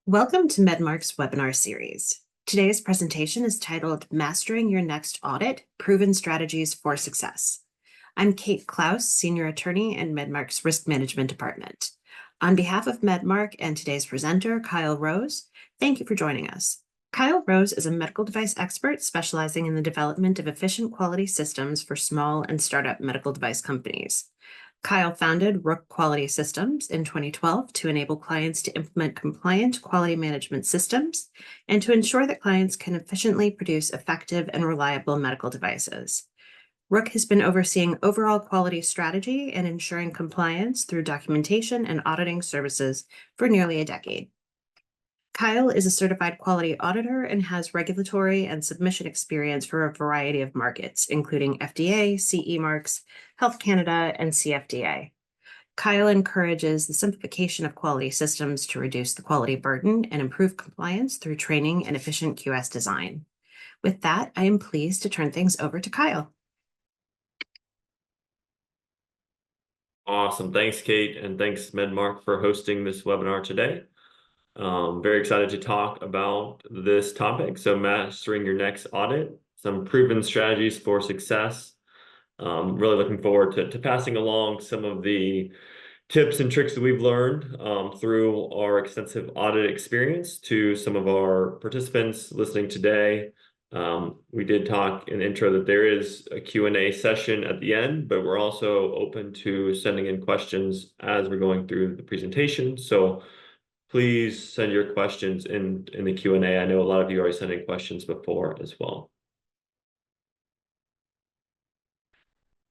Welcome to Medmarc's webinar series. Today's presentation is titled Mastering Your Next Audit, Proven Strategies for Success. I'm Kate Klaus, Senior Attorney in Medmarc's Risk Management Department. On behalf of Medmarc and today's presenter, Kyle Rose, thank you for joining us. Kyle Rose is a medical device expert specializing in the development of efficient quality systems for small and startup medical device companies. Kyle founded Rook Quality Systems in 2012 to enable clients to implement compliant quality management systems and to ensure that clients can efficiently produce effective and reliable medical devices. Rook has been overseeing overall quality strategy and ensuring compliance through documentation and auditing services for nearly a decade. Kyle is a certified quality auditor and has regulatory and submission experience for a variety of markets, including FDA, CE marks, Health Canada, and CFDA. Kyle encourages the simplification of quality systems to reduce the quality burden and improve compliance through training and efficient QS design. With that, I am pleased to turn things over to Kyle. Awesome. Thanks, Kate, and thanks, Medmarc, for hosting this webinar today. Very excited to talk about this topic. So mastering your next audit, some proven strategies for success. Really looking forward to passing along some of the tips and tricks that we've learned through our extensive audit experience to some of our participants listening today. We did talk in the intro that there is a Q&A session at the end, but we're also open to sending in questions as we're going through the presentation. So please send your questions in the Q&A. I know a lot of you already sent in questions before as well.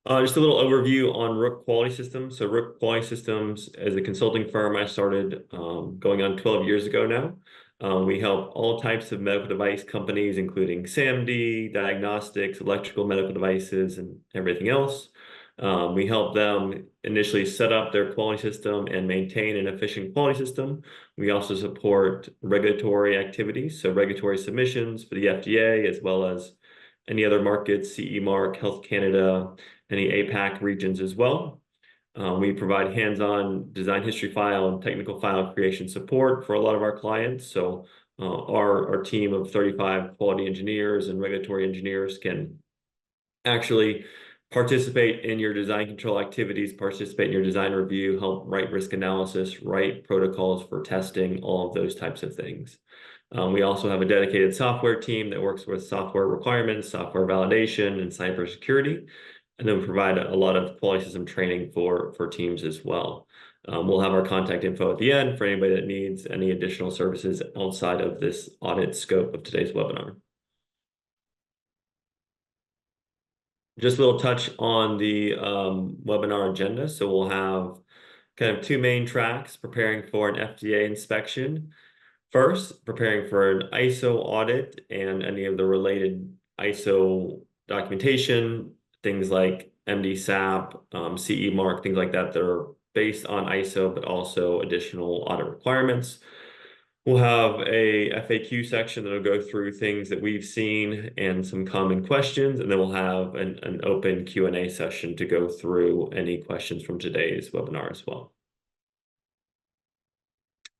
Just a little overview on Rook Quality Systems. So Rook Quality Systems is a consulting firm I started going on 12 years ago now. We help all types of medical device companies, including SAMD, diagnostics, electrical medical devices, and everything else. We help them initially set up their quality system and maintain an efficient quality system. We also support regulatory activities, so regulatory submissions for the FDA, as well as any other markets, CE mark, Health Canada, any APAC regions as well. We provide hands-on design history file and technical file creation support for a lot of our clients. So our team of 35 quality engineers and regulatory engineers can actually participate in your design control activities, participate in your design review, help write risk analysis, write protocols for testing, all of those types of things. We also have a dedicated software team that works with software requirements, software validation, and cybersecurity. And then we provide a lot of quality system training for teams as well. We'll have our contact info at the end for anybody that needs any additional services outside of this audit scope of today's webinar. Just a little touch on the webinar agenda. So we'll have kind of two main tracks: preparing for an FDA inspection. First, preparing for an ISO audit and any of the related ISO documentation, things like MD-SAP, CE mark, things like that are based on ISO, but also additional audit requirements. We'll have a FAQ section that will go through things that we've seen and some common questions, and then we'll have an open Q&A session to go through any questions from today's webinar as well.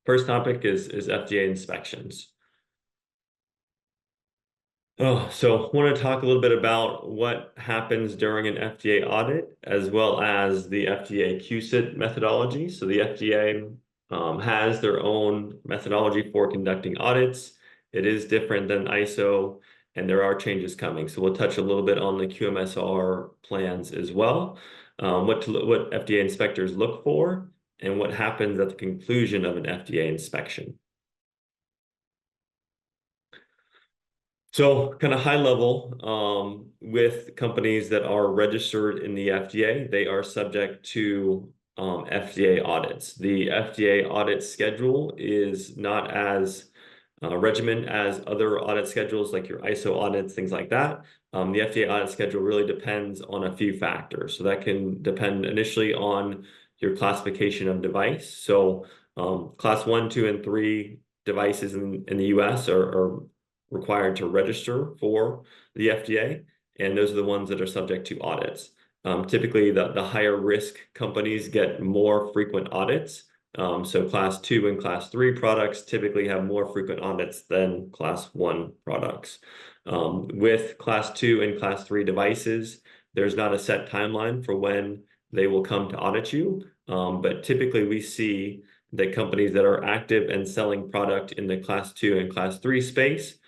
First topic is FDA inspections. So I want to talk a little bit about what happens during an FDA audit, as well as the FDA QSIT methodology. So the FDA has their own methodology for conducting audits. It is different than ISO, and there are changes coming. So we'll touch a little bit on the QMSR plans as well, what FDA inspectors look for, and what happens at the conclusion of an FDA inspection. So kind of high level, with companies that are registered in the FDA, they are subject to FDA audits. The FDA audit schedule is not as regimented as other audit schedules, like your ISO audits, things like that. The FDA audit schedule really depends on a few factors. So that can depend initially on your classification of device. So class 1, 2, and 3 devices in the US are required to register for the FDA, and those are the ones that are subject to audits. Typically, the higher risk companies get more frequent audits, So class 2 and class 3 products typically have more frequent audits than class 1 products. With class 2 and class 3 devices, there's not a set timeline for when they will come to audit you. But typically we see that companies that are active and selling product in the class 2 and class 3 space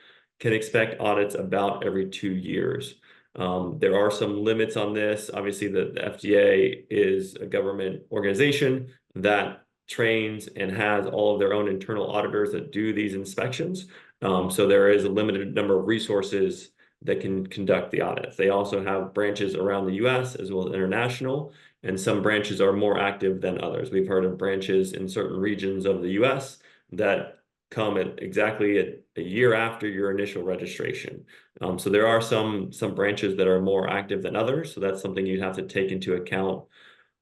can expect audits about every 2 years. There are some limits on this. Obviously, the FDA is a government organization that trains and has all of their own internal auditors that do these inspections. So there is a limited number of resources that can conduct the audits. They also have branches around the US as well as international, and some branches are more active than others. We've heard of branches in certain regions of the US that come at exactly a year after your initial registration. So there are some branches that are more active than others. So that's something you'd have to take into account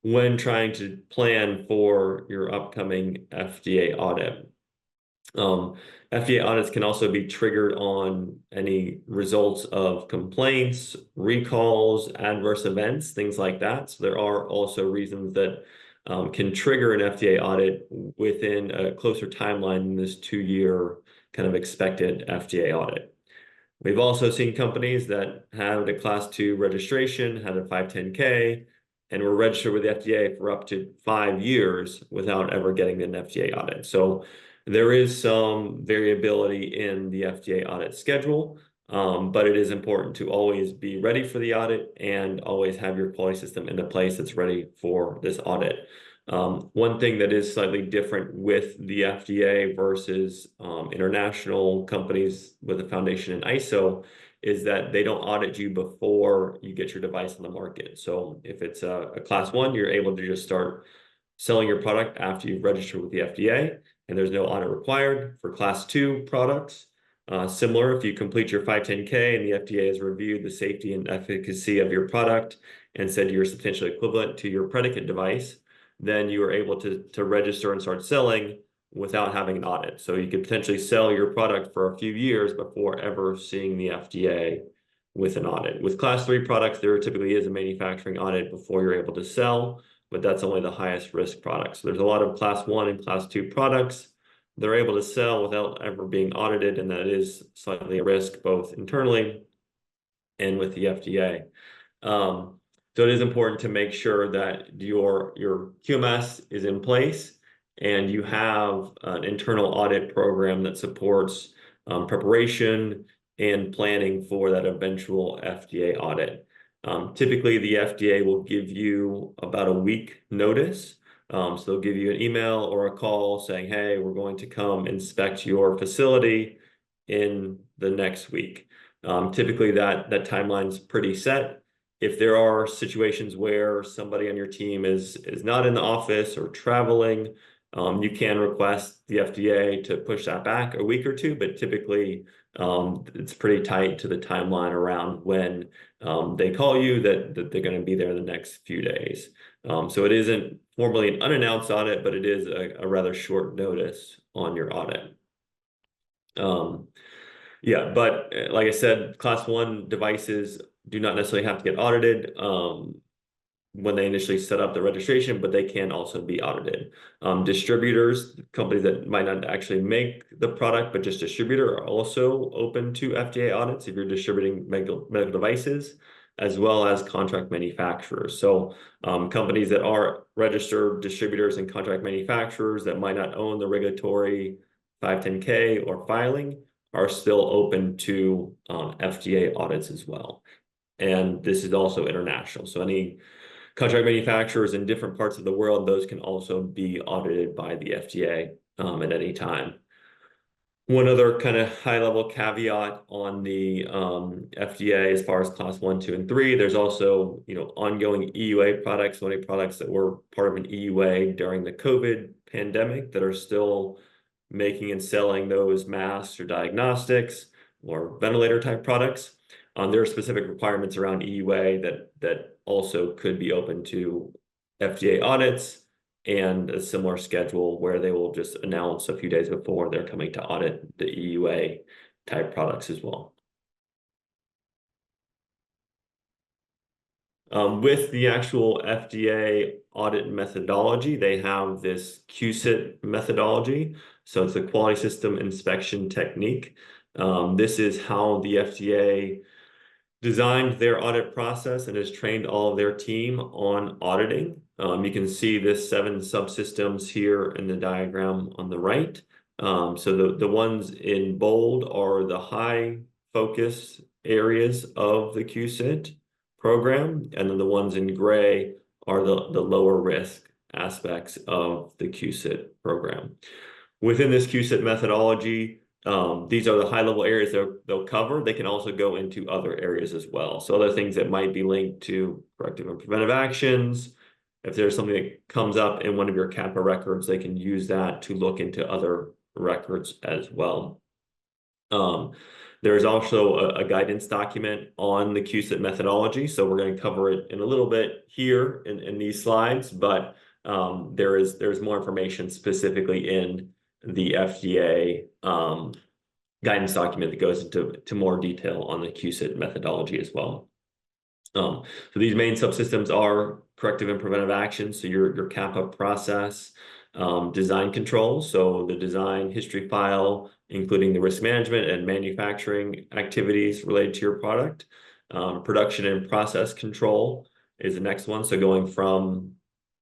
when trying to plan for your upcoming FDA audit. FDA audits can also be triggered on any results of complaints, recalls, adverse events, things like that. So there are also reasons that can trigger an FDA audit within a closer timeline than this 2-year kind of expected FDA audit. We've also seen companies that had a class 2 registration, had a 510K, and were registered with the FDA for up to 5 years without ever getting an FDA audit. So there is some variability in the FDA audit schedule, but it is important to always be ready for the audit and always have your quality system in a place that's ready for this audit. One thing that is slightly different with the FDA versus international companies with a foundation in ISO is that they don't audit you before you get your device on the market. So if it's a class 1, you're able to just start selling your product after you've registered with the FDA, and there's no audit required. For class 2 products, similar, if you complete your 510K and the FDA has reviewed the safety and efficacy of your product and said you're substantially equivalent to your predicate device, then you are able to register and start selling without having an audit. So you could potentially sell your product for a few years before ever seeing the FDA with an audit. With class 3 products, there typically is a manufacturing audit before you're able to sell, but that's only the highest risk products. So there's a lot of class 1 and class 2 products they're able to sell without ever being audited, and that is slightly a risk both internally and with the FDA. So it is important to make sure that your QMS is in place and you have an internal audit program that supports preparation and planning for that eventual FDA audit. Typically, the FDA will give you about a week notice. So they'll give you an email or a call saying, hey, we're going to come inspect your facility in the next week. Typically, that timeline's pretty set. If there are situations where somebody on your team is not in the office or traveling, you can request the FDA to push that back a week or two, but typically it's pretty tight to the timeline around when they call you that they're going to be there the next few days. So it isn't formally an unannounced audit, but it is a rather short notice on your audit. Yeah, but like I said, class 1 devices do not necessarily have to get audited when they initially set up the registration, but they can also be audited. Distributors, companies that might not actually make the product, but just distributor, are also open to FDA audits if you're distributing medical devices, as well as contract manufacturers. So companies that are registered distributors and contract manufacturers that might not own the regulatory 510K or filing are still open to FDA audits as well. And this is also international. So any contract manufacturers in different parts of the world, those can also be audited by the FDA at any time. One other kind of high-level caveat on the FDA as far as class 1, 2, and 3, there's also ongoing EUA products, only products that were part of an EUA during the COVID pandemic that are still making and selling those masks or diagnostics or ventilator type products. There are specific requirements around EUA that also could be open to FDA audits, and a similar schedule where they will just announce a few days before they're coming to audit the EUA type products as well. With the actual FDA audit methodology, they have this QSIT methodology. So it's a quality system inspection technique. This is how the FDA designed their audit process and has trained all of their team on auditing. You can see this 7 subsystems here in the diagram on the right. So the ones in bold are the high focus areas of the QSIT program, and then the ones in gray are the lower risk aspects of the QSIT program. Within this QSIT methodology, these are the high-level areas they'll cover. They can also go into other areas as well. So other things that might be linked to corrective and preventive actions. If there's something that comes up in one of your CAPA records, they can use that to look into other records as well. There is also a guidance document on the QSIT methodology. So we're going to cover it in a little bit here in these slides, but there's more information specifically in the FDA guidance document that goes into more detail on the QSIT methodology as well. So these main subsystems are corrective and preventive actions, so your CAPA process, design controls, so the design history file, including the risk management and manufacturing activities related to your product. Production and process control is the next one, so going from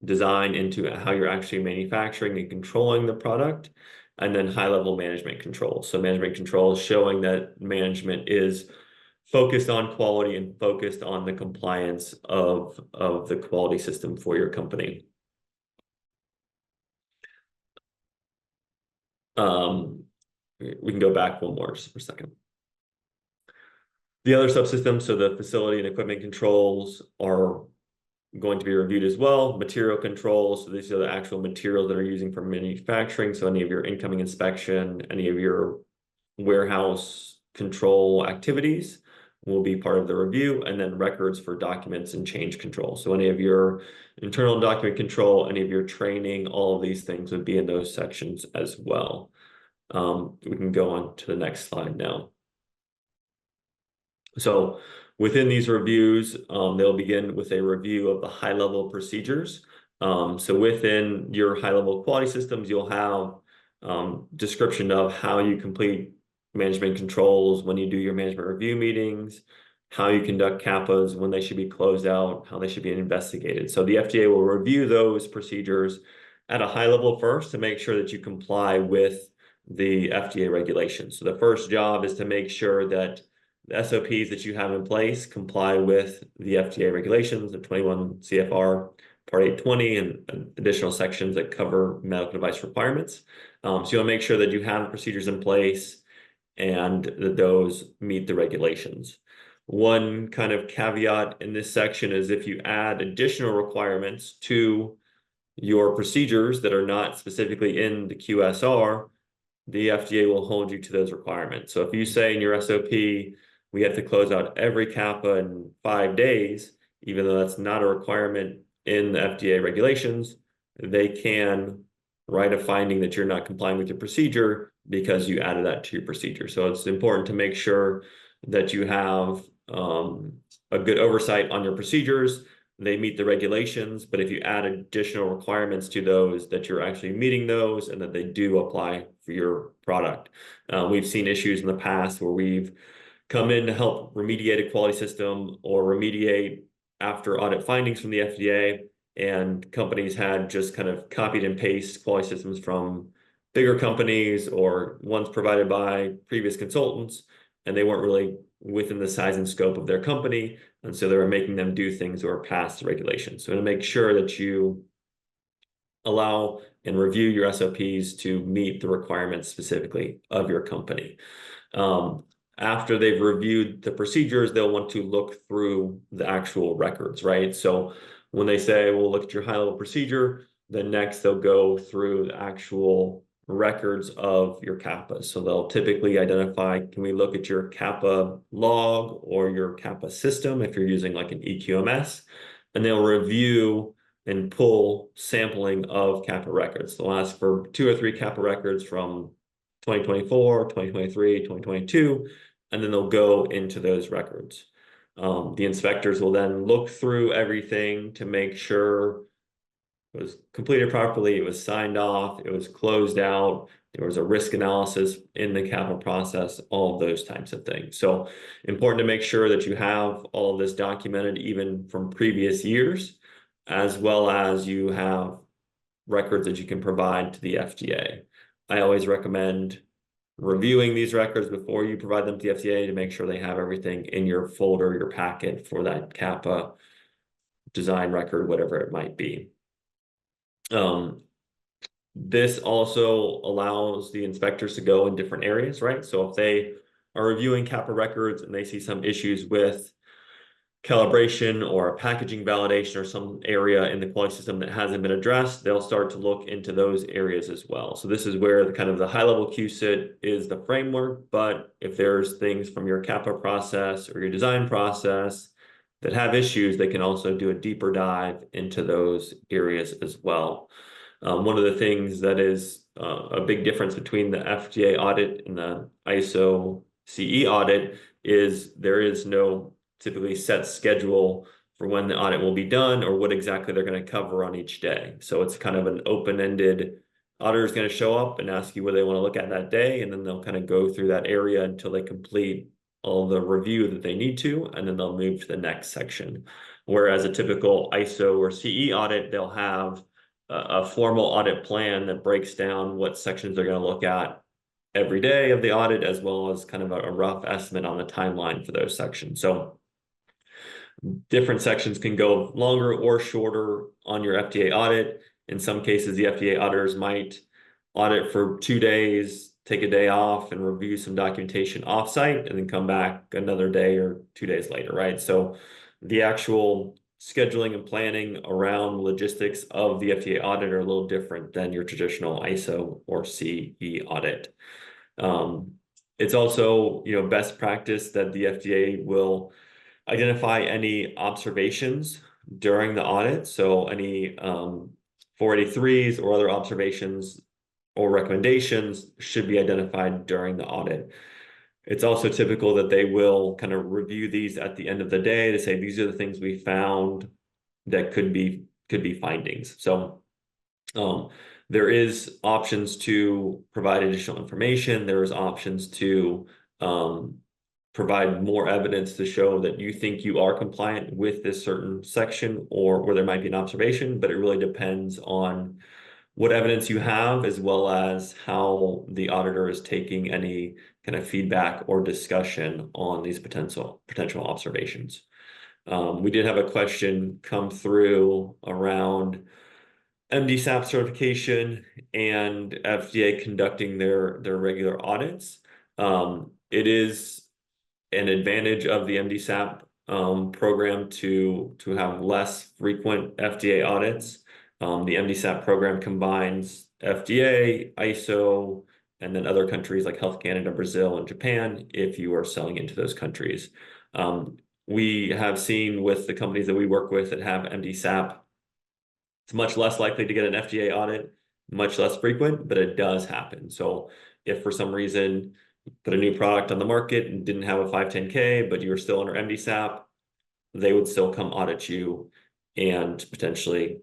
design into how you're actually manufacturing and controlling the product, and then high-level management control. So management control is showing that management is focused on quality and focused on the compliance of the quality system for your company. We can go back one more just for a second. The other subsystems, so the facility and equipment controls are going to be reviewed as well. Material controls, so these are the actual materials that are using for manufacturing. So any of your incoming inspection, any of your warehouse control activities will be part of the review, and then records for documents and change control. So any of your internal document control, any of your training, all of these things would be in those sections as well. We can go on to the next slide now. So within these reviews, they'll begin with a review of the high-level procedures. So within your high-level quality systems, you'll have description of how you complete management controls, when you do your management review meetings, how you conduct CAPAs, when they should be closed out, how they should be investigated. So the FDA will review those procedures at a high level first to make sure that you comply with the FDA regulations. So the first job is to make sure that the SOPs that you have in place comply with the FDA regulations, the 21 CFR Part 820 and additional sections that cover medical device requirements. So you want to make sure that you have procedures in place and that those meet the regulations. One kind of caveat in this section is if you add additional requirements to your procedures that are not specifically in the QSR, the FDA will hold you to those requirements. So if you say in your SOP, we have to close out every CAPA in 5 days, even though that's not a requirement in the FDA regulations, they can write a finding that you're not complying with your procedure because you added that to your procedure. So it's important to make sure that you have a good oversight on your procedures. They meet the regulations, but if you add additional requirements to those, that you're actually meeting those and that they do apply for your product. We've seen issues in the past where we've come in to help remediate a quality system or remediate after audit findings from the FDA, and companies had just kind of copied and pasted quality systems from bigger companies or ones provided by previous consultants, and they weren't really within the size and scope of their company, and so they were making them do things that were past the regulations. So to make sure that you allow and review your SOPs to meet the requirements specifically of your company. After they've reviewed the procedures, they'll want to look through the actual records, right? So when they say, we'll look at your high-level procedure, then next they'll go through the actual records of your CAPA. So they'll typically identify, can we look at your CAPA log or your CAPA system if you're using like an EQMS, and they'll review and pull sampling of CAPA records. They'll ask for 2 or 3 CAPA records from 2024, 2023, 2022, and then they'll go into those records. The inspectors will then look through everything to make sure it was completed properly, it was signed off, it was closed out, there was a risk analysis in the capital process, all of those types of things. So important to make sure that you have all of this documented even from previous years, as well as you have records that you can provide to the FDA. I always recommend reviewing these records before you provide them to the FDA to make sure they have everything in your folder, your packet for that CAPA design record, whatever it might be. This also allows the inspectors to go in different areas, right? So if they are reviewing CAPA records and they see some issues with calibration or packaging validation or some area in the quality system that hasn't been addressed, they'll start to look into those areas as well. So this is where the kind of the high-level QSIT is the framework, but if there's things from your CAPA process or your design process that have issues, they can also do a deeper dive into those areas as well. One of the things that is a big difference between the FDA audit and the ISO CE audit is there is no typically set schedule for when the audit will be done or what exactly they're going to cover on each day. So it's kind of an open-ended auditor is going to show up and ask you what they want to look at that day, and then they'll kind of go through that area until they complete all the review that they need to, and then they'll move to the next section. Whereas a typical ISO or CE audit, they'll have a formal audit plan that breaks down what sections they're going to look at every day of the audit, as well as kind of a rough estimate on the timeline for those sections. So different sections can go longer or shorter on your FDA audit. In some cases, the FDA auditors might audit for 2 days, take a day off and review some documentation offsite, and then come back another day or 2 days later, right? So the actual scheduling and planning around logistics of the FDA audit are a little different than your traditional ISO or CE audit. It's also, best practice that the FDA will identify any observations during the audit. So any 483s or other observations or recommendations should be identified during the audit. It's also typical that they will kind of review these at the end of the day to say, these are the things we found that could be findings. So there is options to provide additional information. There is options to provide more evidence to show that you think you are compliant with this certain section or where there might be an observation, but it really depends on what evidence you have, as well as how the auditor is taking any kind of feedback or discussion on these potential observations. We did have a question come through around MDSAP certification and FDA conducting their regular audits. It is an advantage of the MDSAP program to have less frequent FDA audits. The MDSAP program combines FDA, ISO, and then other countries like Health Canada, Brazil, and Japan if you are selling into those countries. We have seen with the companies that we work with that have MDSAP, it's much less likely to get an FDA audit, much less frequent, but it does happen. So if for some reason you put a new product on the market and didn't have a 510K, but you were still under MDSAP, they would still come audit you and potentially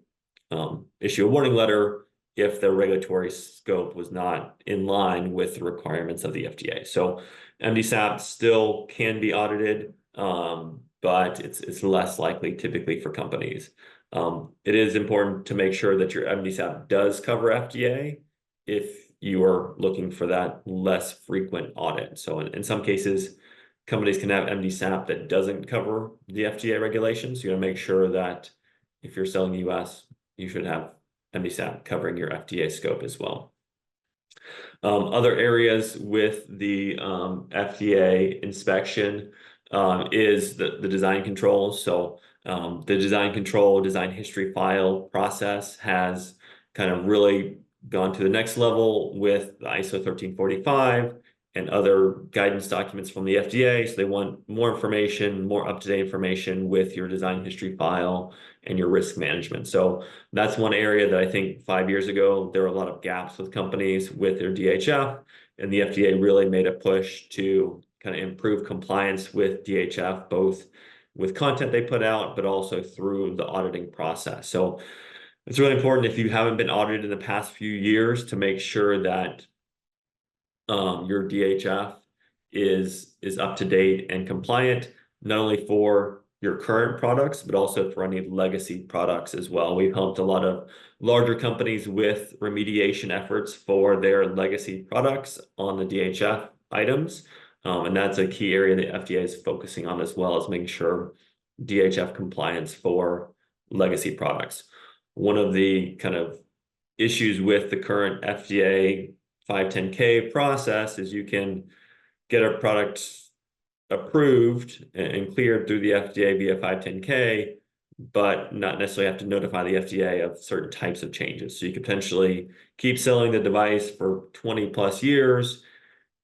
issue a warning letter if the regulatory scope was not in line with the requirements of the FDA. So MDSAP still can be audited, but it's less likely typically for companies. It is important to make sure that your MDSAP does cover FDA if you are looking for that less frequent audit. So in some cases, companies can have MDSAP that doesn't cover the FDA regulations. So you want to make sure that if you're selling US, you should have MDSAP covering your FDA scope as well. Other areas with the FDA inspection is the design controls. So the design control, design history file process has kind of really gone to the next level with the ISO 13485 and other guidance documents from the FDA. So they want more information, more up-to-date information with your design history file and your risk management. So that's one area that I think 5 years ago, there were a lot of gaps with companies with their DHF, and the FDA really made a push to kind of improve compliance with DHF, both with content they put out, but also through the auditing process. So it's really important if you haven't been audited in the past few years to make sure that your DHF is up to date and compliant, not only for your current products, but also for any legacy products as well. We've helped a lot of larger companies with remediation efforts for their legacy products on the DHF items. And that's a key area the FDA is focusing on as well, as making sure DHF compliance for legacy products. One of the kind of issues with the current FDA 510(k) process is you can get a product approved and cleared through the FDA via 510(k), but not necessarily have to notify the FDA of certain types of changes. So you could potentially keep selling the device for 20 plus years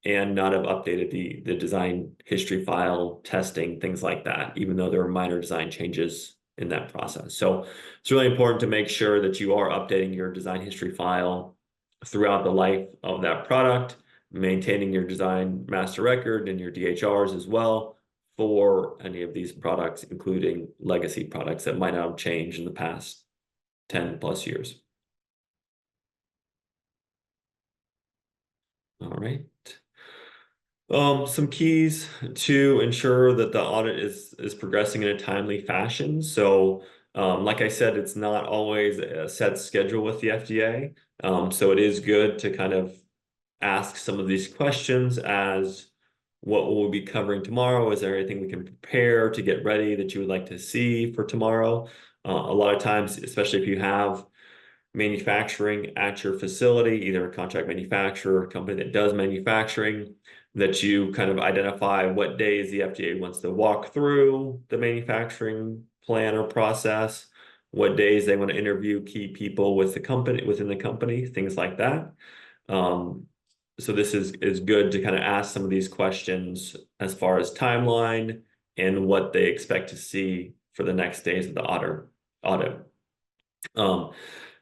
and not have updated the design history file, testing, things like that, even though there are minor design changes in that process. So it's really important to make sure that you are updating your design history file throughout the life of that product, maintaining your design master record and your DHRs as well for any of these products, including legacy products that might not have changed in the past 10 plus years. All right. Some keys to ensure that the audit is progressing in a timely fashion. So, like I said, it's not always a set schedule with the FDA. So it is good to kind of ask some of these questions as what will we be covering tomorrow? Is there anything we can prepare to get ready that you would like to see for tomorrow? A lot of times, especially if you have manufacturing at your facility, either a contract manufacturer or a company that does manufacturing, that you kind of identify what days the FDA wants to walk through the manufacturing plan or process, what days they want to interview key people with the company, within the company, things like that. So this is good to kind of ask some of these questions as far as timeline and what they expect to see for the next days of the audit.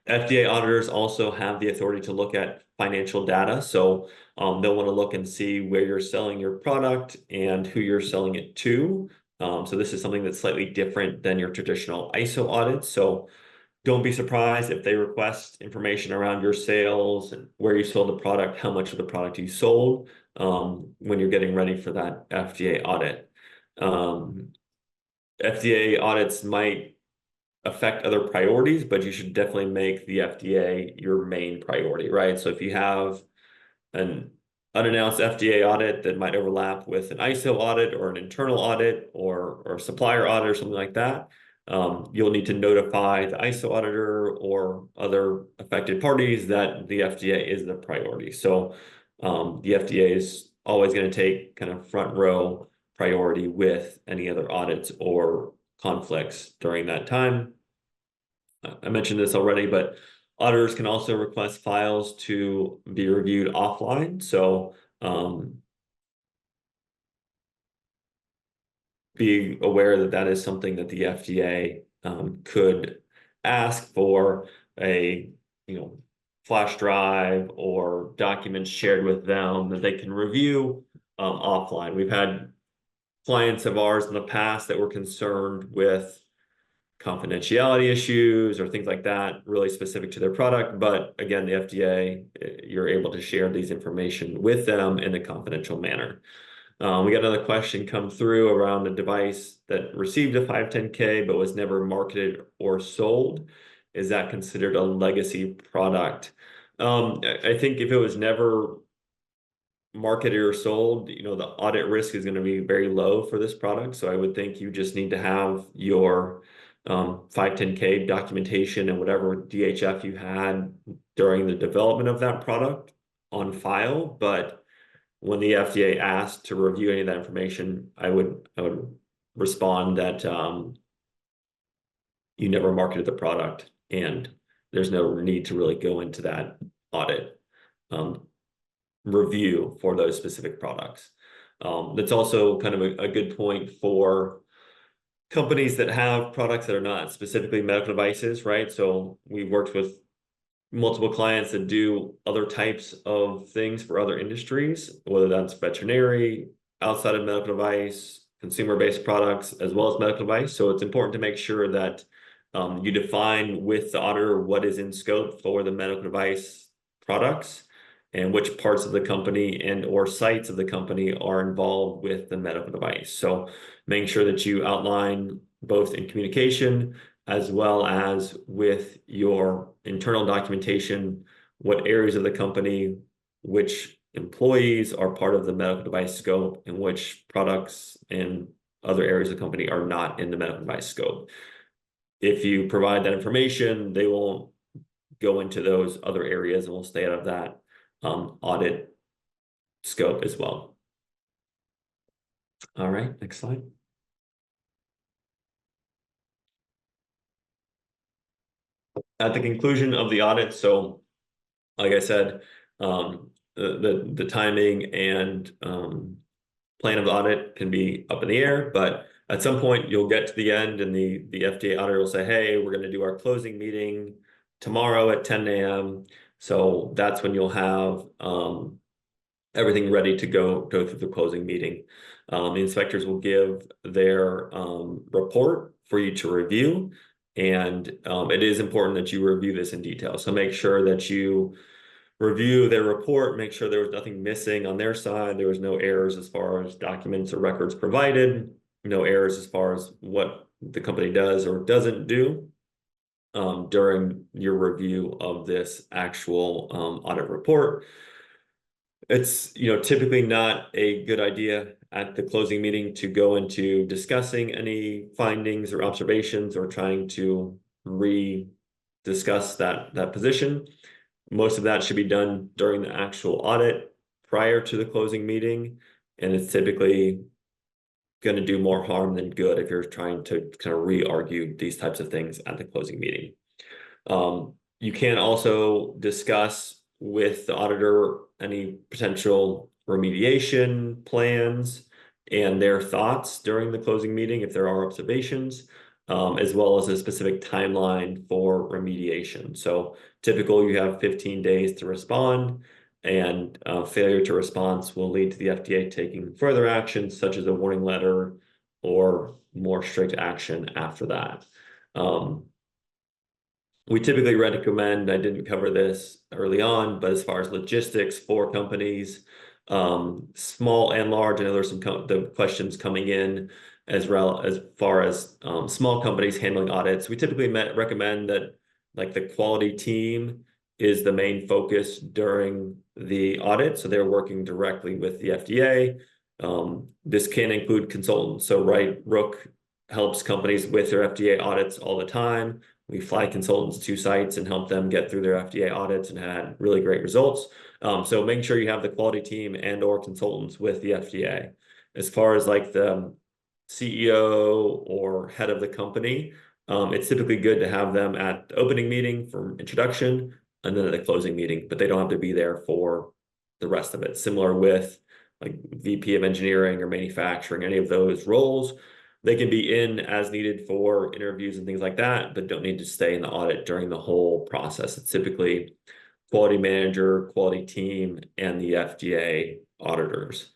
FDA auditors also have the authority to look at financial data. So they'll want to look and see where you're selling your product and who you're selling it to. So this is something that's slightly different than your traditional ISO audit. So don't be surprised if they request information around your sales and where you sold the product, how much of the product you sold when you're getting ready for that FDA audit. FDA audits might affect other priorities, but you should definitely make the FDA your main priority, right? So if you have an unannounced FDA audit that might overlap with an ISO audit or an internal audit or a supplier audit or something like that, you'll need to notify the ISO auditor or other affected parties that the FDA is the priority. So the FDA is always going to take kind of front row priority with any other audits or conflicts during that time. I mentioned this already, but auditors can also request files to be reviewed offline. So be aware that that is something that the FDA could ask for a flash drive or documents shared with them that they can review offline. We've had clients of ours in the past that were concerned with confidentiality issues or things like that, really specific to their product. But again, the FDA, you're able to share these information with them in a confidential manner. We got another question come through around a device that received a 510(k) but was never marketed or sold. Is that considered a legacy product? I think if it was never marketed or sold, the audit risk is going to be very low for this product. So I would think you just need to have your 510(k) documentation and whatever DHF you had during the development of that product on file. But when the FDA asked to review any of that information, I would respond that you never marketed the product and there's no need to really go into that audit review for those specific products. That's also kind of a good point for companies that have products that are not specifically medical devices, right? So we worked with multiple clients that do other types of things for other industries, whether that's veterinary, outside of medical device, consumer-based products, as well as medical device. So it's important to make sure that you define with the auditor what is in scope for the medical device products and which parts of the company and or sites of the company are involved with the medical device. So making sure that you outline both in communication as well as with your internal documentation, what areas of the company, which employees are part of the medical device scope, and which products and other areas of the company are not in the medical device scope. If you provide that information, they won't go into those other areas and will stay out of that audit scope as well. All right, next slide. At the conclusion of the audit, so like I said, the timing and plan of the audit can be up in the air, but at some point you'll get to the end and the FDA auditor will say, hey, we're going to do our closing meeting tomorrow at 10 a.m. So that's when you'll have everything ready to go through the closing meeting. The inspectors will give their report for you to review. And it is important that you review this in detail. So make sure that you review their report, make sure there was nothing missing on their side. There was no errors as far as documents or records provided, no errors as far as what the company does or doesn't do during your review of this actual audit report. It's typically not a good idea at the closing meeting to go into discussing any findings or observations or trying to re-discuss that position. Most of that should be done during the actual audit prior to the closing meeting, and it's typically going to do more harm than good if you're trying to kind of re-argue these types of things at the closing meeting. You can also discuss with the auditor any potential remediation plans and their thoughts during the closing meeting if there are observations, as well as a specific timeline for remediation. So typically you have 15 days to respond, and failure to response will lead to the FDA taking further actions such as a warning letter or more strict action after that. We typically recommend, I didn't cover this early on, but as far as logistics for companies, small and large, I know there's some the questions coming in as far as small companies handling audits. We typically recommend that like the quality team is the main focus during the audit. So they're working directly with the FDA. This can include consultants. So Rook helps companies with their FDA audits all the time. We fly consultants to sites and help them get through their FDA audits and had really great results. So making sure you have the quality team and or consultants with the FDA. As far as like the CEO or head of the company, it's typically good to have them at the opening meeting for introduction and then at the closing meeting, but they don't have to be there for the rest of it. Similar with like VP of engineering or manufacturing, any of those roles. They can be in as needed for interviews and things like that, but don't need to stay in the audit during the whole process. It's typically quality manager, quality team, and the FDA auditors.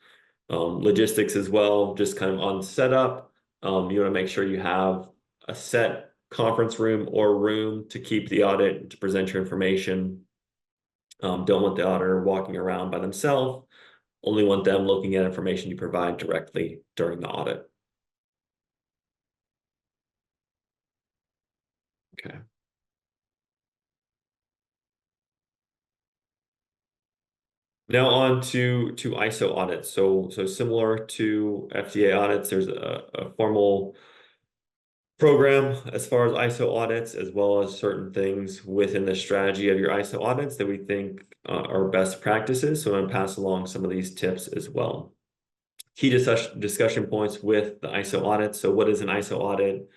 Logistics as well, just kind of on setup. You want to make sure you have a set conference room or room to keep the audit, to present your information. Don't want the auditor walking around by themselves. Only want them looking at information you provide directly during the audit. Okay. Now on to ISO audits. So similar to FDA audits, there's a formal program as far as ISO audits, as well as certain things within the strategy of your ISO audits that we think are best practices. So I'm going to pass along some of these tips as well. Key discussion points with the ISO audit. So what is an ISO audit?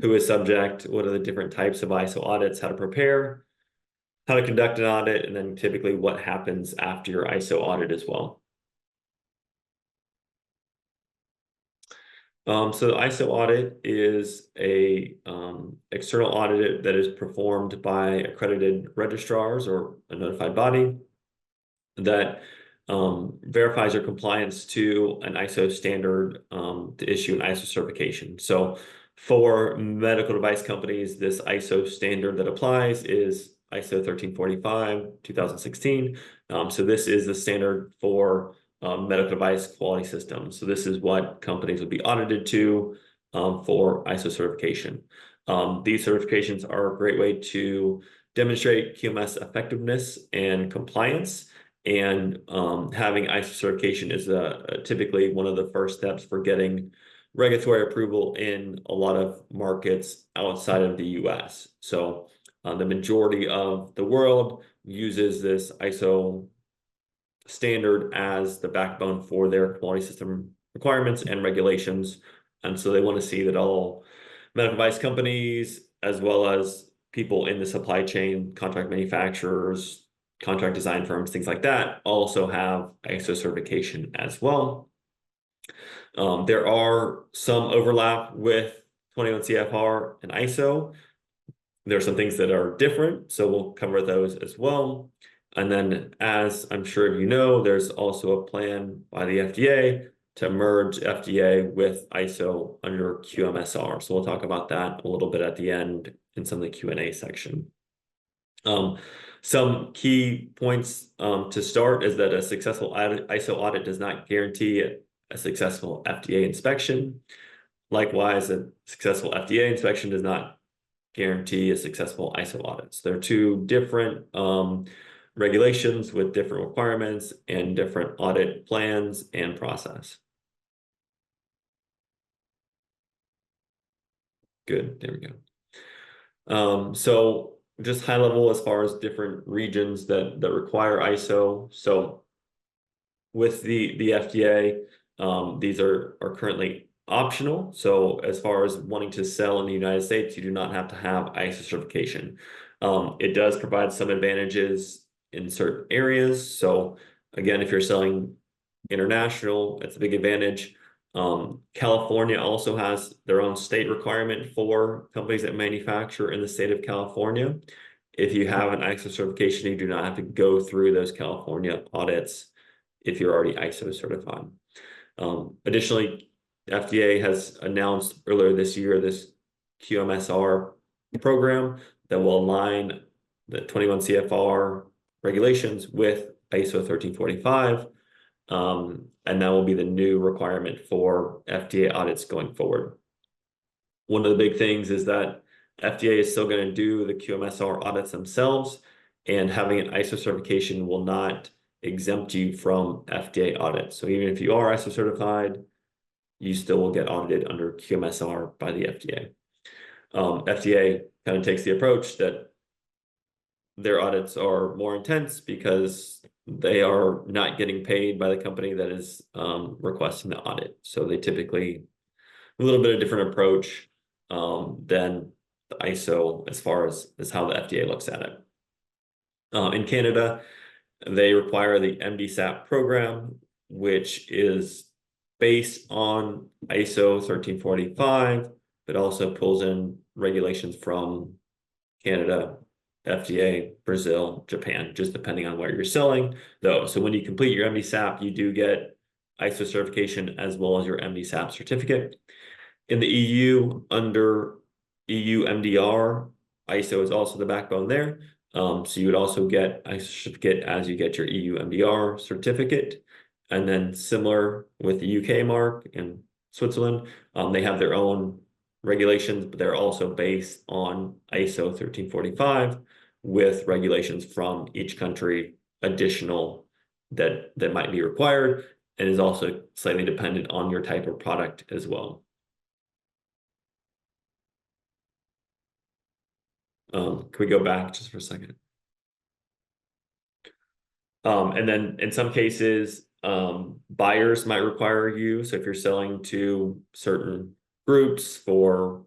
Who is subject? What are the different types of ISO audits? How to prepare? How to conduct an audit? And then typically what happens after your ISO audit as well. So the ISO audit is a external audit that is performed by accredited registrars or a notified body that verifies your compliance to an ISO standard to issue an ISO certification. So for medical device companies, this ISO standard that applies is ISO 1345, 2016. So this is the standard for medical device quality systems. So this is what companies would be audited to for ISO certification. These certifications are a great way to demonstrate QMS effectiveness and compliance. And having ISO certification is typically one of the first steps for getting regulatory approval in a lot of markets outside of the US. So the majority of the world uses this ISO standard as the backbone for their quality system requirements and regulations. And so they want to see that all medical device companies, as well as people in the supply chain, contract manufacturers, contract design firms, things like that, also have ISO certification as well. There are some overlap with 21 CFR and ISO. There are some things that are different, so we'll cover those as well. And then, as I'm sure you know, there's also a plan by the FDA to merge FDA with ISO under QMSR. So we'll talk about that a little bit at the end in some of the Q&A section. Some key points to start is that a successful ISO audit does not guarantee a successful FDA inspection. Likewise, a successful FDA inspection does not guarantee a successful ISO audits. They're two different regulations with different requirements and different audit plans and process. Good, there we go. So just high level as far as different regions that require ISO. So with the FDA, these are currently optional. So as far as wanting to sell in the United States, you do not have to have ISO certification. It does provide some advantages in certain areas. So again, if you're selling international, it's a big advantage. California also has their own state requirement for companies that manufacture in the state of California. If you have an ISO certification, you do not have to go through those California audits if you're already ISO certified. Additionally, FDA has announced earlier this year this QMSR program that will align the 21 CFR regulations with ISO 1345. And that will be the new requirement for FDA audits going forward. One of the big things is that FDA is still going to do the QMSR audits themselves, and having an ISO certification will not exempt you from FDA audits. So even if you are ISO certified, you still will get audited under QMSR by the FDA. FDA kind of takes the approach that their audits are more intense because they are not getting paid by the company that is requesting the audit. So they typically a little bit of different approach than the ISO as far as how the FDA looks at it. In Canada, they require the MDSAP program, which is based on ISO 1345, but also pulls in regulations from Canada, FDA, Brazil, Japan, just depending on where you're selling though. So when you complete your MDSAP, you do get ISO certification as well as your MDSAP certificate. In the EU, under EU MDR, ISO is also the backbone there. So you would also get ISO certificate as you get your EU MDR certificate. And then similar with the UK mark and Switzerland, they have their own regulations, but they're also based on ISO 1345 with regulations from each country additional that might be required, and is also slightly dependent on your type of product as well. Can we go back just for a second? And then in some cases, buyers might require you. So if you're selling to certain groups for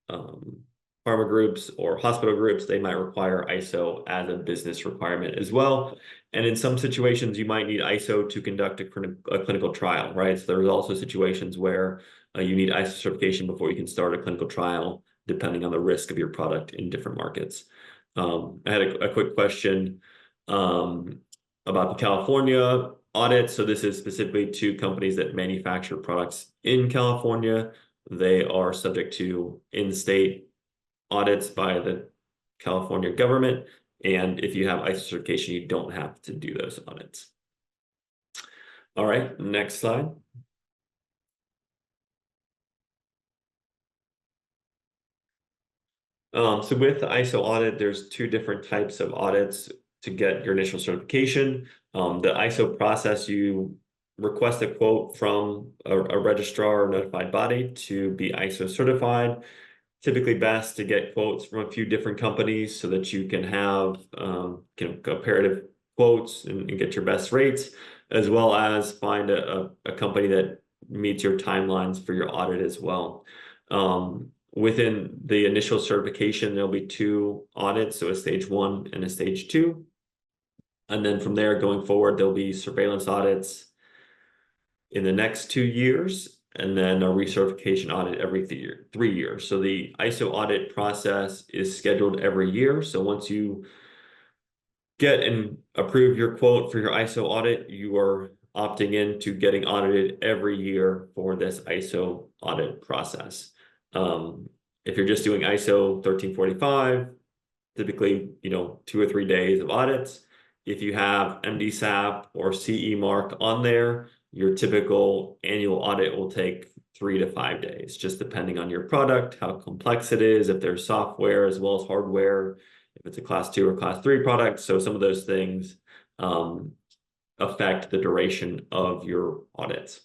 pharma groups or hospital groups, they might require ISO as a business requirement as well. And in some situations, you might need ISO to conduct a clinical trial, right? So there's also situations where you need ISO certification before you can start a clinical trial, depending on the risk of your product in different markets. I had a quick question. about the California audit. So this is specifically to companies that manufacture products in California. They are subject to in-state audits by the California government. And if you have ISO certification, you don't have to do those audits. All right, next slide. So with the ISO audit, there's two different types of audits to get your initial certification. The ISO process, you request a quote from a registrar or notified body to be ISO certified. Typically best to get quotes from a few different companies so that you can have comparative quotes and get your best rates, as well as find a company that meets your timelines for your audit as well. Within the initial certification, there'll be two audits, so a stage 1 and a stage 2. And then from there going forward, there'll be surveillance audits in the next 2 years, and then a recertification audit every 3 years. So the ISO audit process is scheduled every year. So once you get and approve your quote for your ISO audit, you are opting in to getting audited every year for this ISO audit process. If you're just doing ISO 1345, typically, 2 or 3 days of audits. If you have MDSAP or CE mark on there, your typical annual audit will take 3 to 5 days, just depending on your product, how complex it is, if there's software as well as hardware, if it's a class 2 or class 3 product. So some of those things affect the duration of your audits.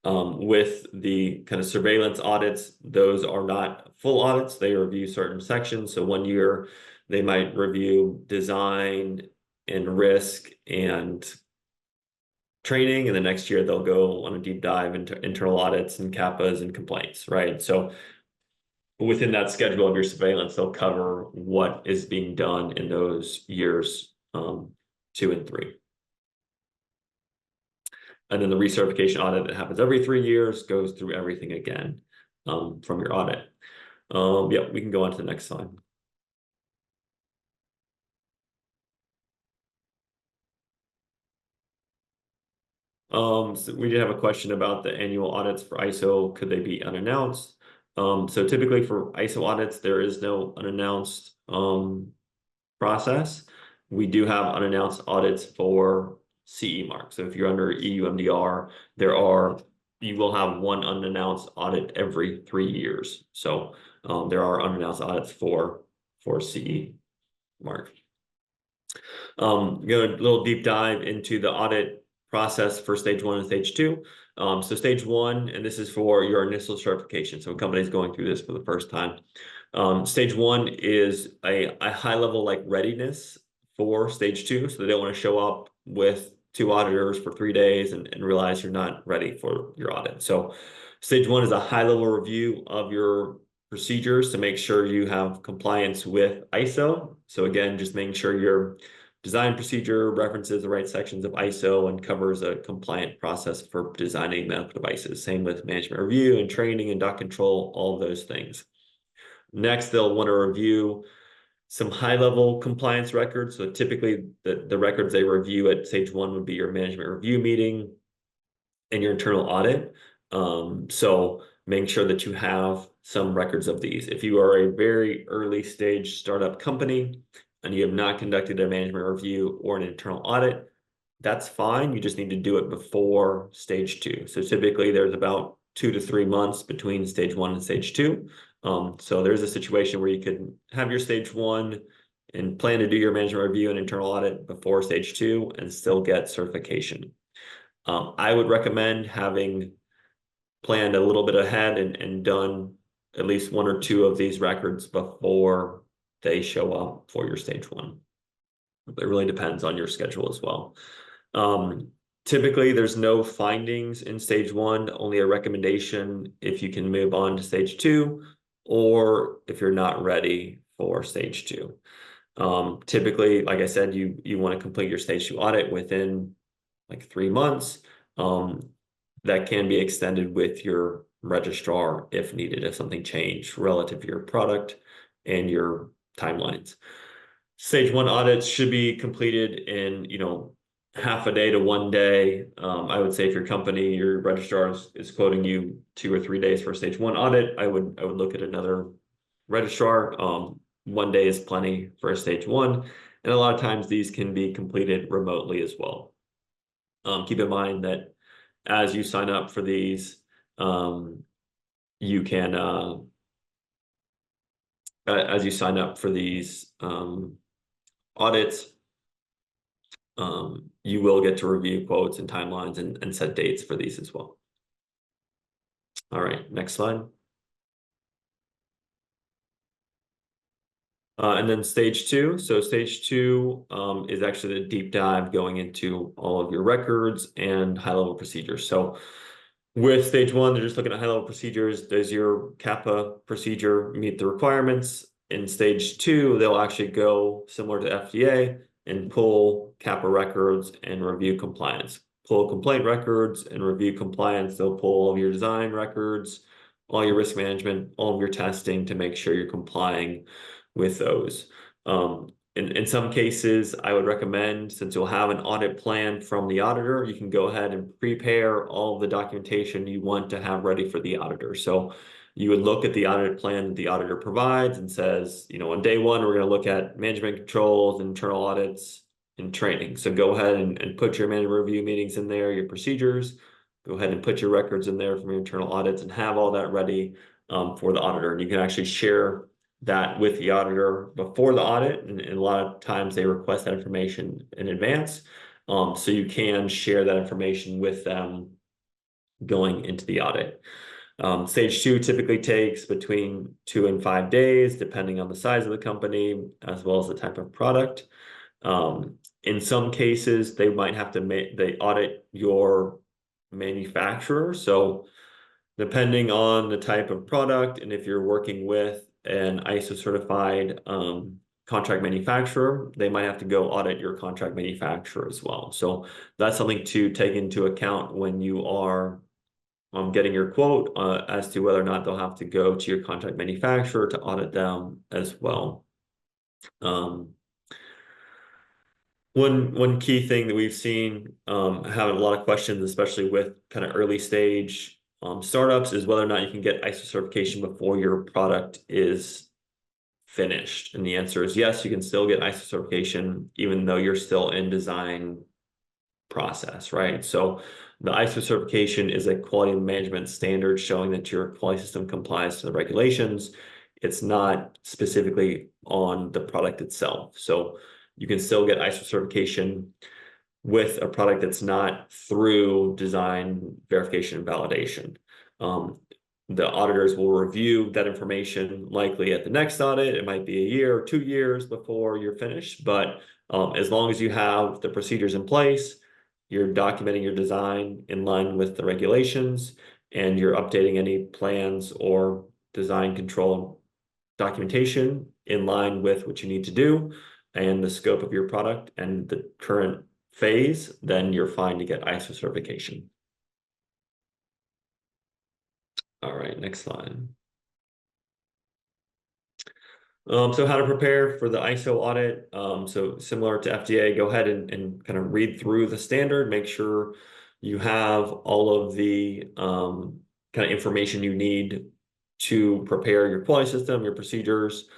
With the kind of surveillance audits, those are not full audits. They review certain sections. So 1 year, they might review design and risk and training. And the next year, they'll go on a deep dive into internal audits and CAPAs and complaints, right? So within that schedule of your surveillance, they'll cover what is being done in those years 2 and 3. And then the recertification audit that happens every 3 years goes through everything again from your audit. Yeah, we can go on to the next slide. So we did have a question about the annual audits for ISO. Could they be unannounced? So typically for ISO audits, there is no unannounced process. We do have unannounced audits for CE mark. So if you're under EU MDR, you will have one unannounced audit every 3 years. So there are unannounced audits for CE mark. Go a little deep dive into the audit process for stage 1 and stage 2. So stage 1, and this is for your initial certification. So a company's going through this for the first time. Stage 1 is a high level like readiness for stage 2. So they don't want to show up with 2 auditors for 3 days and realize you're not ready for your audit. So stage 1 is a high level review of your procedures to make sure you have compliance with ISO. So again, just making sure your design procedure references the right sections of ISO and covers a compliant process for designing medical devices. Same with management review and training and doc control, all those things. Next, they'll want to review some high-level compliance records. So typically the records they review at stage 1 would be your management review meeting and your internal audit. So making sure that you have some records of these. If you are a very early stage startup company and you have not conducted a management review or an internal audit, that's fine. You just need to do it before stage 2. So typically there's about 2 to 3 months between stage 1 and stage 2. So there's a situation where you could have your stage 1 and plan to do your management review and internal audit before stage 2 and still get certification. I would recommend having planned a little bit ahead and done at least 1 or 2 of these records before they show up for your stage 1. It really depends on your schedule as well. Typically, there's no findings in stage 1, only a recommendation if you can move on to stage 2 or if you're not ready for stage 2. Typically, like I said, you want to complete your stage 2 audit within like 3 months. That can be extended with your registrar if needed, if something changed relative to your product and your timelines. Stage one audits should be completed in, half a day to 1 day. I would say if your company, your registrar is quoting you 2 or 3 days for a stage one audit, I would look at another registrar. 1 day is plenty for a stage one. And a lot of times these can be completed remotely as well. Keep in mind that as you sign up for these, you can, as you sign up for these audits, you will get to review quotes and timelines and set dates for these as well. All right, next slide. And then stage two. So stage two is actually the deep dive going into all of your records and high-level procedures. So with stage one, they're just looking at high-level procedures. Does your CAPA procedure meet the requirements? In stage two, they'll actually go similar to FDA and pull CAPA records and review compliance. Pull complaint records and review compliance. They'll pull all of your design records, all your risk management, all of your testing to make sure you're complying with those. In some cases, I would recommend, since you'll have an audit plan from the auditor, you can go ahead and prepare all of the documentation you want to have ready for the auditor. So you would look at the audit plan that the auditor provides and says, on day one, we're going to look at management controls, internal audits, and training. So go ahead and put your management review meetings in there, your procedures. Go ahead and put your records in there from your internal audits and have all that ready for the auditor. And you can actually share that with the auditor before the audit, and a lot of times they request that information in advance, so you can share that information with them going into the audit. Stage two typically takes between 2 and 5 days, depending on the size of the company as well as the type of product. In some cases, they might have to they audit your manufacturer. So depending on the type of product and if you're working with an ISO certified contract manufacturer, they might have to go audit your contract manufacturer as well. So that's something to take into account when you are getting your quote as to whether or not they'll have to go to your contract manufacturer to audit them as well. One key thing that we've seen having a lot of questions, especially with kind of early stage startups, is whether or not you can get ISO certification before your product is finished. And the answer is yes, you can still get ISO certification even though you're still in design process, right? So the ISO certification is a quality management standard showing that your quality system complies to the regulations. It's not specifically on the product itself. So you can still get ISO certification with a product that's not through design verification and validation. The auditors will review that information likely at the next audit. It might be a year or 2 years before you're finished, but as long as you have the procedures in place, you're documenting your design in line with the regulations, and you're updating any plans or design control documentation in line with what you need to do and the scope of your product and the current phase, then you're fine to get ISO certification. All right, next slide. So how to prepare for the ISO audit. So similar to FDA, go ahead and kind of read through the standard, make sure you have all of the kind of information you need to prepare your quality system, your procedures.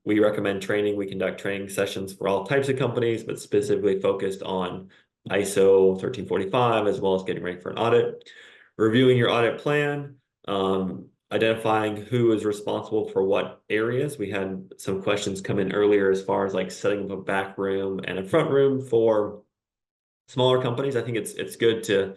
We recommend training. We conduct training sessions for all types of companies, but specifically focused on ISO 1345, as well as getting ready for an audit. Reviewing your audit plan, identifying who is responsible for what areas. We had some questions come in earlier as far as like setting up a back room and a front room for smaller companies. I think it's good to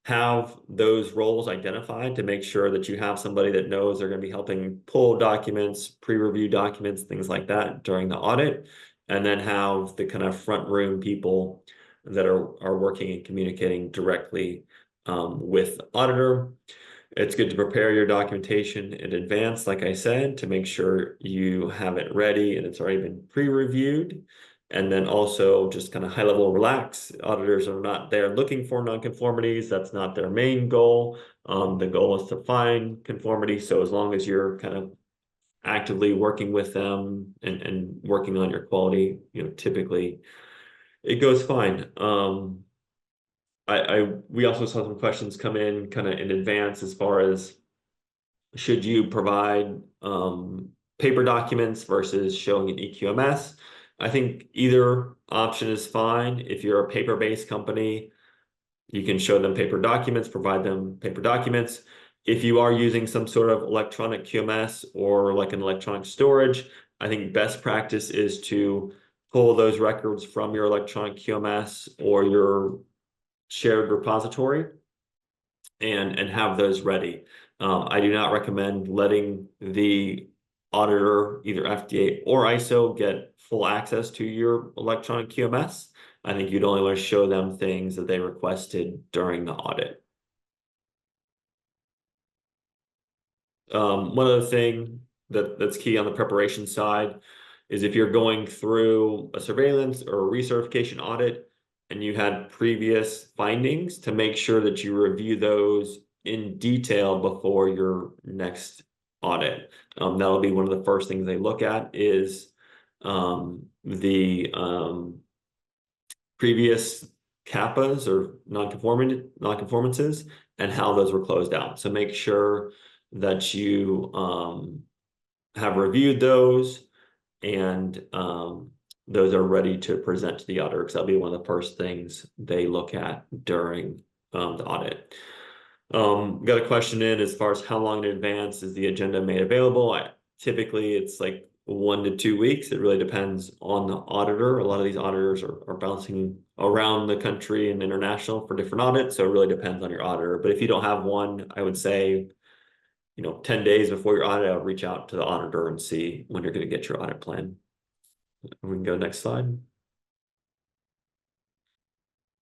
have those roles identified to make sure that you have somebody that knows they're going to be helping pull documents, pre-review documents, things like that during the audit, and then have the kind of front room people that are working and communicating directly with the auditor. It's good to prepare your documentation in advance, like I said, to make sure you have it ready and it's already been pre-reviewed. And then also just kind of high level relax. Auditors are not there looking for nonconformities. That's not their main goal. The goal is to find conformity. So as long as you're kind of actively working with them and working on your quality, typically it goes fine. We also saw some questions come in kind of in advance as far as should you provide paper documents versus showing an EQMS. I think either option is fine. If you're a paper-based company, you can show them paper documents, provide them paper documents. If you are using some sort of electronic QMS or like an electronic storage, I think best practice is to pull those records from your electronic QMS or your shared repository and have those ready. I do not recommend letting the auditor, either FDA or ISO, get full access to your electronic QMS. I think you'd only want to show them things that they requested during the audit. One other thing that's key on the preparation side is if you're going through a surveillance or a recertification audit and you had previous findings, to make sure that you review those in detail before your next audit. That'll be one of the first things they look at is the previous CAPAs or non-conformances and how those were closed out. So make sure that you have reviewed those and those are ready to present to the auditor, because that'll be one of the first things they look at during the audit. Got a question in as far as how long in advance is the agenda made available. Typically it's like 1 to 2 weeks. It really depends on the auditor. A lot of these auditors are bouncing around the country and international for different audits, so it really depends on your auditor. But if you don't have one, I would say 10 days before your audit, I'll reach out to the auditor and see when you're going to get your audit plan. We can go next slide.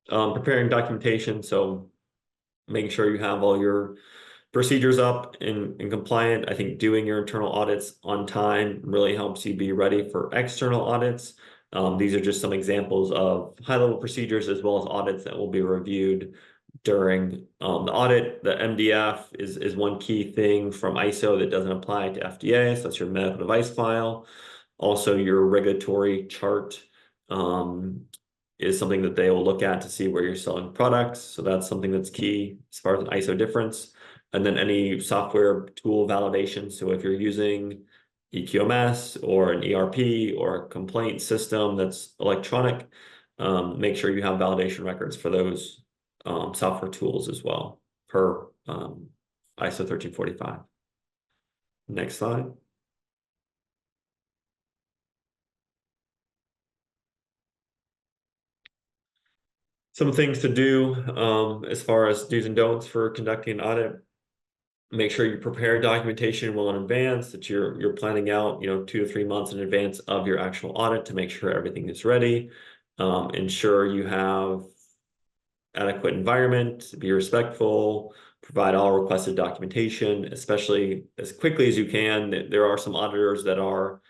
Preparing documentation. So making sure you have all your procedures up and compliant. I think doing your internal audits on time really helps you be ready for external audits. These are just some examples of high-level procedures as well as audits that will be reviewed during the audit. The MDF is one key thing from ISO that doesn't apply to FDA, so that's your medical device file. Also, your regulatory chart is something that they will look at to see where you're selling products. So that's something that's key as far as an ISO difference. And then any software tool validation. So if you're using EQMS or an ERP or a complaint system that's electronic, make sure you have validation records for those software tools as well per ISO 1345. Next slide. Some things to do as far as do's and don'ts for conducting an audit. Make sure you prepare documentation well in advance, that you're planning out 2 to 3 months in advance of your actual audit to make sure everything is ready. Ensure you have adequate environment, be respectful, provide all requested documentation, especially as quickly as you can. There are some auditors that are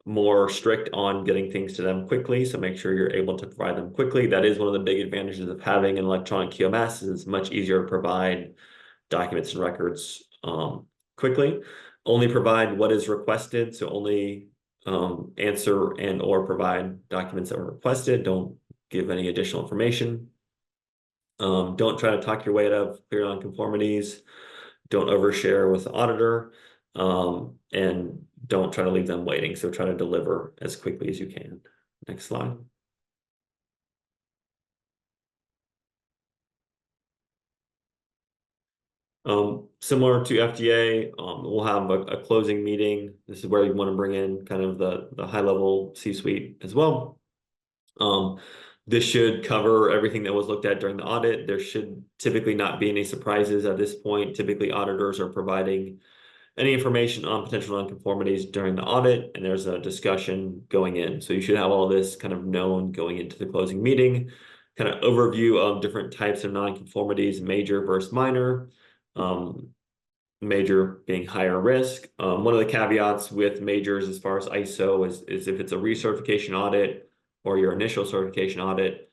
more strict on getting things to them quickly, so make sure you're able to provide them quickly. That is one of the big advantages of having an electronic QMS, is it's much easier to provide documents and records quickly. Only provide what is requested, so only answer and or provide documents that were requested. Don't give any additional information. Don't try to talk your way out of clear nonconformities. Don't overshare with the auditor, and don't try to leave them waiting. So try to deliver as quickly as you can. Next slide. Similar to FDA, we'll have a closing meeting. This is where you want to bring in kind of the high-level C-suite as well. This should cover everything that was looked at during the audit. There should typically not be any surprises at this point. Typically, auditors are providing any information on potential nonconformities during the audit, and there's a discussion going in. So you should have all this kind of known going into the closing meeting. Kind of overview of different types of nonconformities, major versus minor. Major being higher risk. One of the caveats with majors as far as ISO is if it's a recertification audit or your initial certification audit,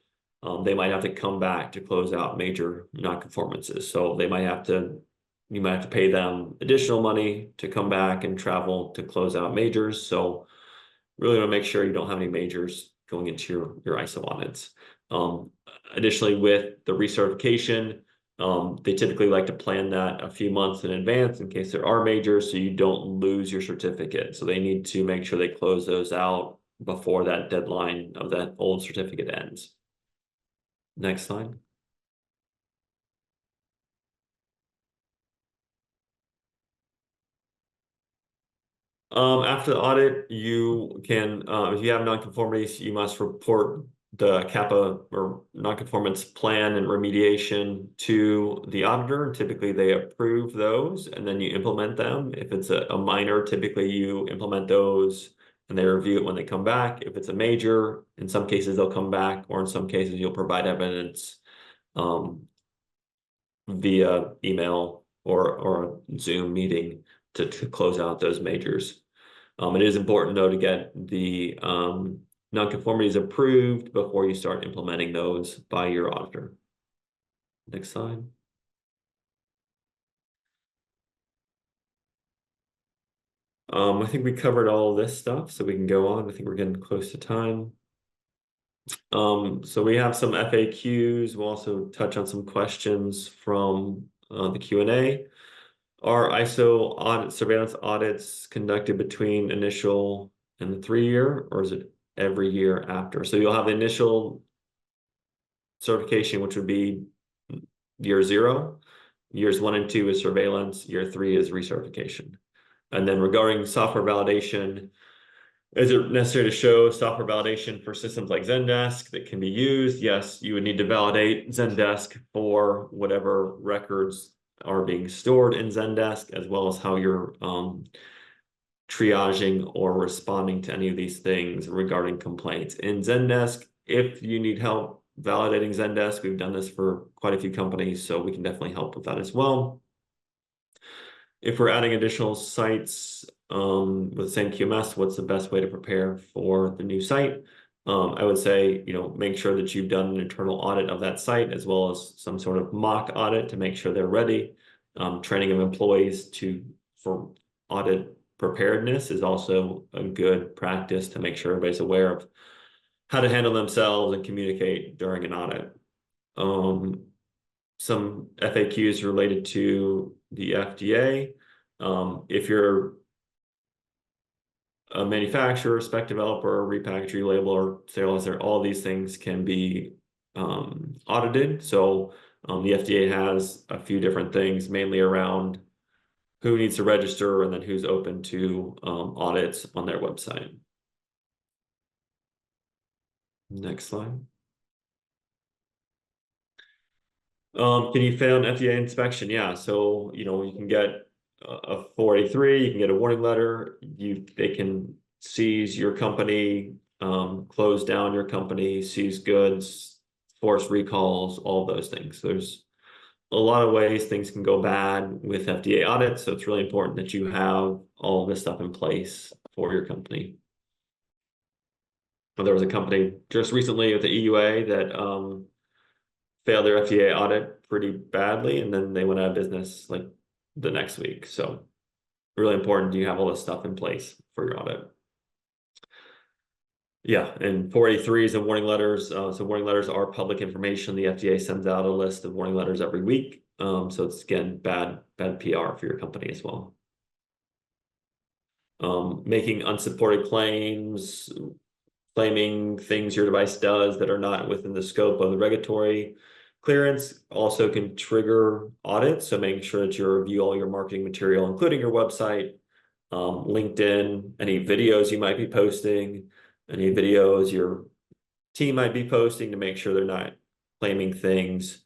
they might have to come back to close out major nonconformances. So they might have to you might have to pay them additional money to come back and travel to close out majors. So really want to make sure you don't have any majors going into your ISO audits. Additionally, with the recertification, they typically like to plan that a few months in advance in case there are majors, so you don't lose your certificate. So they need to make sure they close those out before that deadline of that old certificate ends. Next slide. After the audit, you can, if you have nonconformities, you must report the CAPA or nonconformance plan and remediation to the auditor. And typically they approve those and then you implement them. If it's a minor, typically you implement those and they review it when they come back. If it's a major, in some cases they'll come back, or in some cases you'll provide evidence via email or a Zoom meeting to close out those majors. It is important though to get the nonconformities approved before you start implementing those by your auditor. Next slide. I think we covered all this stuff, so we can go on. I think we're getting close to time. So we have some FAQs. We'll also touch on some questions from the Q&A. Are ISO audit surveillance audits conducted between initial and the 3-year, or is it every year after? So you'll have the initial certification, which would be year 0. Years 1 and 2 is surveillance. Year 3 is recertification. And then regarding software validation, is it necessary to show software validation for systems like Zendesk that can be used? Yes, you would need to validate Zendesk for whatever records are being stored in Zendesk, as well as how you're triaging or responding to any of these things regarding complaints. In Zendesk, if you need help validating Zendesk, we've done this for quite a few companies, so we can definitely help with that as well. If we're adding additional sites with the same QMS, what's the best way to prepare for the new site? I would say, make sure that you've done an internal audit of that site, as well as some sort of mock audit to make sure they're ready. Training of employees for audit preparedness is also a good practice to make sure everybody's aware of how to handle themselves and communicate during an audit. Some FAQs related to the FDA. If you're a manufacturer, spec developer, repackager, labeler, sterilizer, all these things can be audited. So the FDA has a few different things, mainly around who needs to register and then who's open to audits on their website. Next slide. Can you fail an FDA inspection? Yeah, so you can get a 483, you can get a warning letter, they can seize your company, close down your company, seize goods, force recalls, all those things. There's a lot of ways things can go bad with FDA audits, so it's really important that you have all this stuff in place for your company. There was a company just recently with the EUA that failed their FDA audit pretty badly, and then they went out of business like the next week. So really important you have all this stuff in place for your audit. Yeah, and 483s and warning letters. So warning letters are public information. The FDA sends out a list of warning letters every week. So it's, again, bad PR for your company as well. Making unsupported claims, claiming things your device does that are not within the scope of the regulatory clearance also can trigger audits. So making sure that you review all your marketing material, including your website, LinkedIn, any videos you might be posting, any videos your team might be posting, to make sure they're not claiming things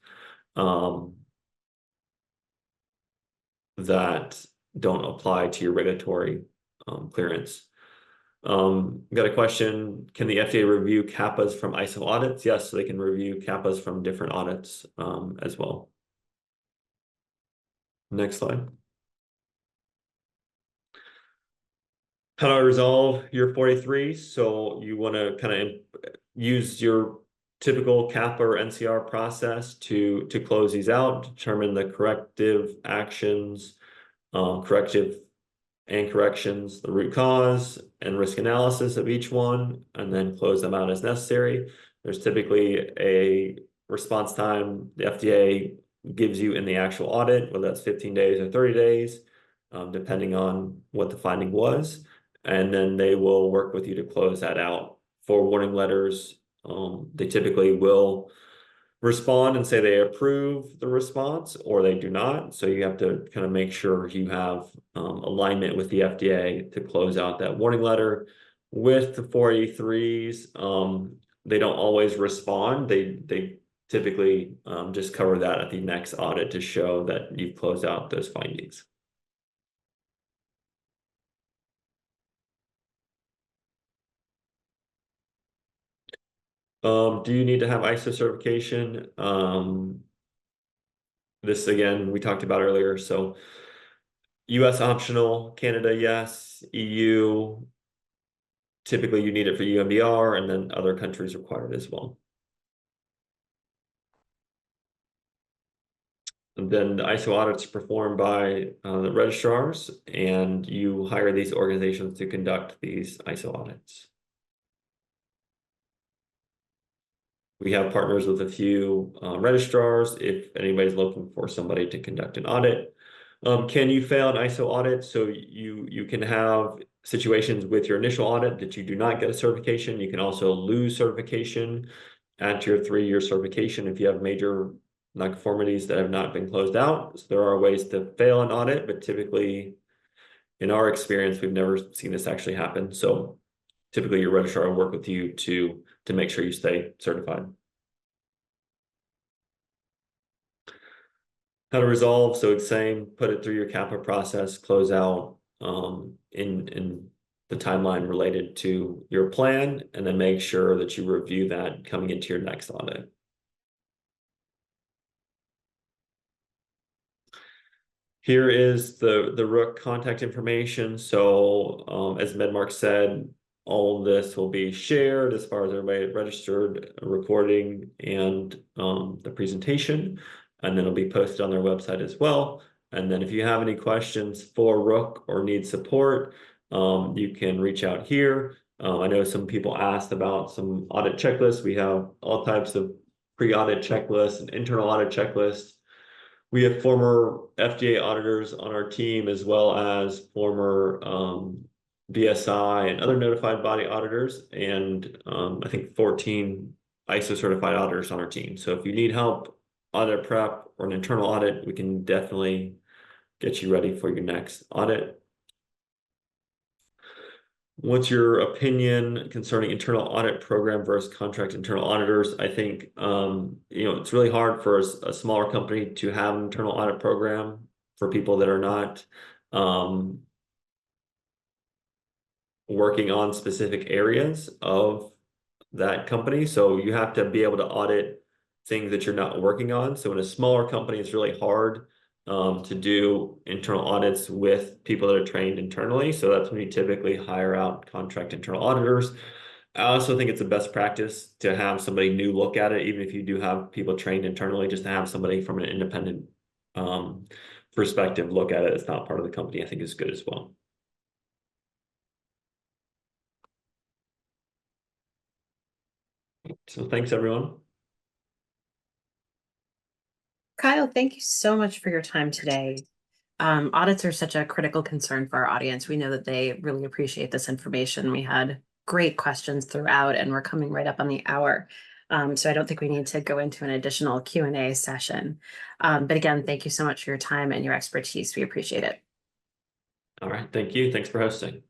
that don't apply to your regulatory clearance. Got a question. Can the FDA review CAPAs from ISO audits? Yes, so they can review CAPAs from different audits as well. Next slide. How do I resolve your 43? So you want to kind of use your typical CAPA or NCR process to close these out, determine the corrective actions, corrective and corrections, the root cause and risk analysis of each one, and then close them out as necessary. There's typically a response time the FDA gives you in the actual audit, whether that's 15 days or 30 days, depending on what the finding was. And then they will work with you to close that out. For warning letters, they typically will respond and say they approve the response or they do not. So you have to kind of make sure you have alignment with the FDA to close out that warning letter. With the 483s, they don't always respond. They typically just cover that at the next audit to show that you've closed out those findings. Do you need to have ISO certification? This again, we talked about earlier. So US optional, Canada, yes, EU, typically you need it for UMDR, and then other countries required as well. And then the ISO audits are performed by the registrars, and you hire these organizations to conduct these ISO audits. We have partners with a few registrars if anybody's looking for somebody to conduct an audit. Can you fail an ISO audit? So you can have situations with your initial audit that you do not get a certification. You can also lose certification at your 3-year certification if you have major nonconformities that have not been closed out. So there are ways to fail an audit, but typically, in our experience, we've never seen this actually happen. So typically your registrar will work with you to make sure you stay certified. How to resolve, so it's same, put it through your CAPA process, close out in the timeline related to your plan, and then make sure that you review that coming into your next audit. Here is the Rook contact information. So as Medmarc said, all of this will be shared as far as everybody registered, recording, and the presentation, and then it'll be posted on their website as well. And then if you have any questions for Rook or need support, you can reach out here. I know some people asked about some audit checklists. We have all types of pre-audit checklists and internal audit checklists. We have former FDA auditors on our team, as well as former BSI and other notified body auditors, and I think 14 ISO certified auditors on our team. So if you need help, audit prep or an internal audit, we can definitely get you ready for your next audit. What's your opinion concerning internal audit program versus contract internal auditors? I think it's really hard for a smaller company to have an internal audit program for people that are not working on specific areas of that company. So you have to be able to audit things that you're not working on. So in a smaller company, it's really hard to do internal audits with people that are trained internally. So that's when you typically hire out contract internal auditors. I also think it's a best practice to have somebody new look at it, even if you do have people trained internally, just to have somebody from an independent perspective look at it. It's not part of the company, I think is good as well. So thanks, everyone. Kyle, thank you so much for your time today. Audits are such a critical concern for our audience. We know that they really appreciate this information. We had great questions throughout, and we're coming right up on the hour. So I don't think we need to go into an additional Q&A session. But again, thank you so much for your time and your expertise. We appreciate it. All right. Thank you. Thanks for hosting.